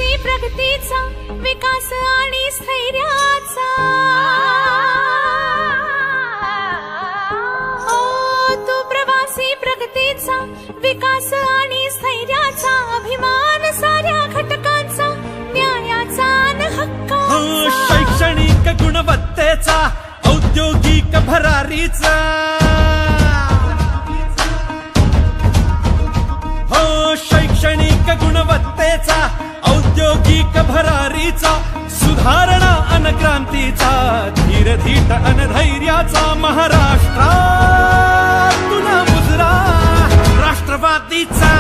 प्रवासी प्रगतीचा विकास आणि स्थैर्याचा तो प्रवासी प्रगतीचा विकास आणि स्थैर्याचा अभिमान साऱ्या घटकांचा न्यायाचा आणि हक्काचा शैक्षणिक गुणवत्तेचा औद्योगिक भरारीचा शैक्षणिक गुणवत्तेचा औद्योगिक भरारीचा सुधारणा अन क्रांतीचा धीर धीट अन धैर्याचा महाराष्ट्र तुला मुजरा राष्ट्रवादीचा